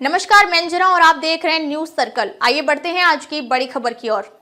नमस्कार, मैं अंजना और आप देख रहे हैं न्यूज सर्कल। आइए बढ़ते हैं आज की बड़ी खबर की ओर।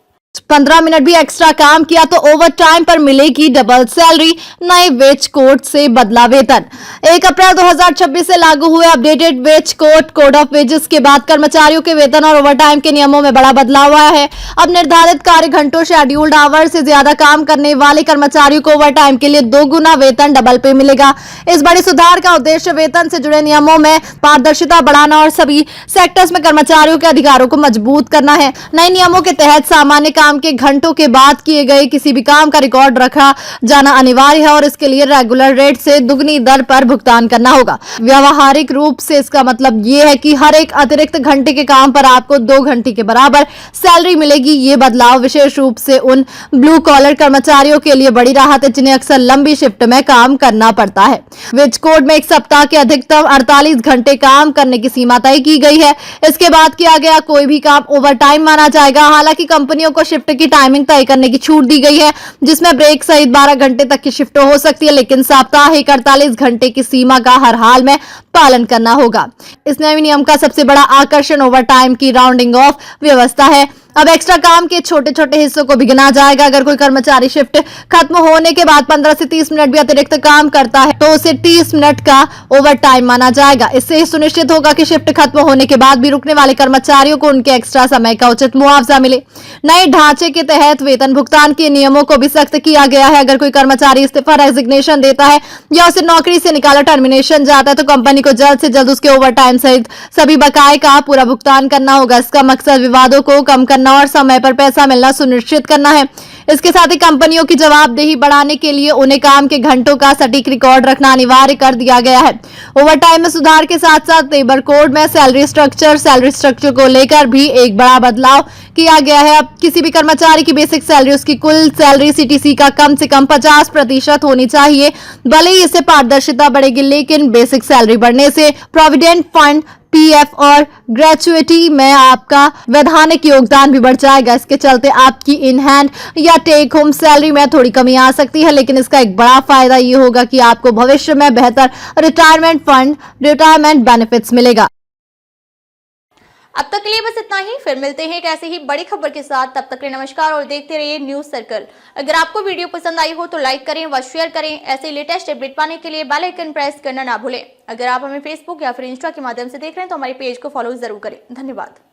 15 मिनट भी एक्स्ट्रा काम किया तो ओवर टाइम पर मिलेगी डबल सैलरी। नए वेज कोड से बदला वेतन। 1 अप्रैल 2026 से लागू हुए updated wage code of wages के बाद कर्मचारियों के वेतन और ओवर टाइम के नियमों में बड़ा बदलाव आया है। अब निर्धारित कार्य घंटों शेड्यूल्ड आवर से ज्यादा काम करने वाले कर्मचारियों को ओवर टाइम के लिए 2 गुना वेतन डबल पे मिलेगा। इस बड़े सुधार का उद्देश्य वेतन से जुड़े नियमों में पारदर्शिता बढ़ाना और सभी सेक्टर्स में कर्मचारियों के अधिकारों को मजबूत करना है। नए नियमों के तहत सामान्य काम के घंटों के बाद किए गए किसी भी काम का रिकॉर्ड रखा जाना अनिवार्य है और इसके लिए रेगुलर रेट से दुगनी दर पर भुगतान करना होगा। व्यावहारिक रूप से इसका मतलब ये है कि हर एक अतिरिक्त घंटे के काम पर आपको 2 घंटे के बराबर सैलरी मिलेगी। ये बदलाव विशेष रूप से उन ब्लू कॉलर कर्मचारियों के लिए बड़ी राहत है जिन्हें अक्सर लंबी शिफ्ट में काम करना पड़ता है। वेज कोड में 1 सप्ताह के अधिकतम 48 घंटे काम करने की सीमा तय की गई है। इसके बाद किया गया कोई भी काम ओवर टाइम माना जाएगा। हालांकि कंपनियों को शिफ्ट की टाइमिंग तय करने की छूट दी गई है जिसमें ब्रेक सहित 12 घंटे तक की शिफ्ट हो सकती है, लेकिन साप्ताहिक 48 घंटे की सीमा का हर हाल में पालन करना होगा। इस नए नियम का सबसे बड़ा आकर्षण ओवर टाइम की राउंडिंग ऑफ व्यवस्था है। अब एक्स्ट्रा काम के छोटे छोटे हिस्सों को भी गिना जाएगा। अगर कोई कर्मचारी शिफ्ट खत्म होने के बाद 15 से 30 मिनट भी अतिरिक्त काम करता है तो उसे 30 मिनट का ओवर टाइम माना जाएगा। इससे सुनिश्चित होगा कि शिफ्ट खत्म होने के बाद भी रुकने वाले कर्मचारियों को उनके एक्स्ट्रा समय का उचित मुआवजा मिले। नए ढांचे के तहत वेतन भुगतान के नियमों को भी सख्त किया गया है। अगर कोई कर्मचारी इस्तीफा, रेजिग्नेशन देता है या उसे नौकरी से निकाला, टर्मिनेशन जाता है तो कंपनी को जल्द से जल्द उसके ओवर टाइम सहित सभी बकाये का पूरा भुगतान करना होगा। इसका मकसद विवादों को कम करना और समय पर पैसा मिलना सुनिश्चित करना है। इसके साथ ही कंपनियों की जवाबदेही बढ़ाने के लिए उन्हें काम के घंटों का सटीक रिकॉर्ड रखना अनिवार्य कर दिया गया है। ओवर टाइम में सुधार के साथ साथ लेबर कोड में सैलरी स्ट्रक्चर को लेकर भी एक बड़ा बदलाव किया गया है। अब किसी भी कर्मचारी की बेसिक सैलरी उसकी कुल सैलरी सीटीसी का कम से कम 50% होनी चाहिए। भले ही इससे पारदर्शिता बढ़ेगी, लेकिन बेसिक सैलरी बढ़ने से प्रोविडेंट फंड, पीएफ और ग्रेचुइटी में आपका वैधानिक योगदान भी बढ़ जाएगा। इसके चलते आपकी इन हैंड या टेक होम सैलरी में थोड़ी कमी आ सकती है, लेकिन इसका एक बड़ा फायदा ये होगा कि आपको भविष्य में बेहतर रिटायरमेंट बेनिफिट्स मिलेगा। अब तक के लिए बस इतना ही। फिर मिलते हैं एक ऐसे ही बड़ी खबर के साथ। तब तक के लिए नमस्कार और देखते रहिए न्यूज सर्कल। अगर आपको वीडियो पसंद आई हो तो लाइक करें व शेयर करें। ऐसे लेटेस्ट अपडेट पाने के लिए बेल आइकन प्रेस करना ना भूलें। अगर आप हमें फेसबुक या फिर इंस्टा के माध्यम से देख रहे हैं तो हमारे पेज को फॉलो जरूर करें। धन्यवाद।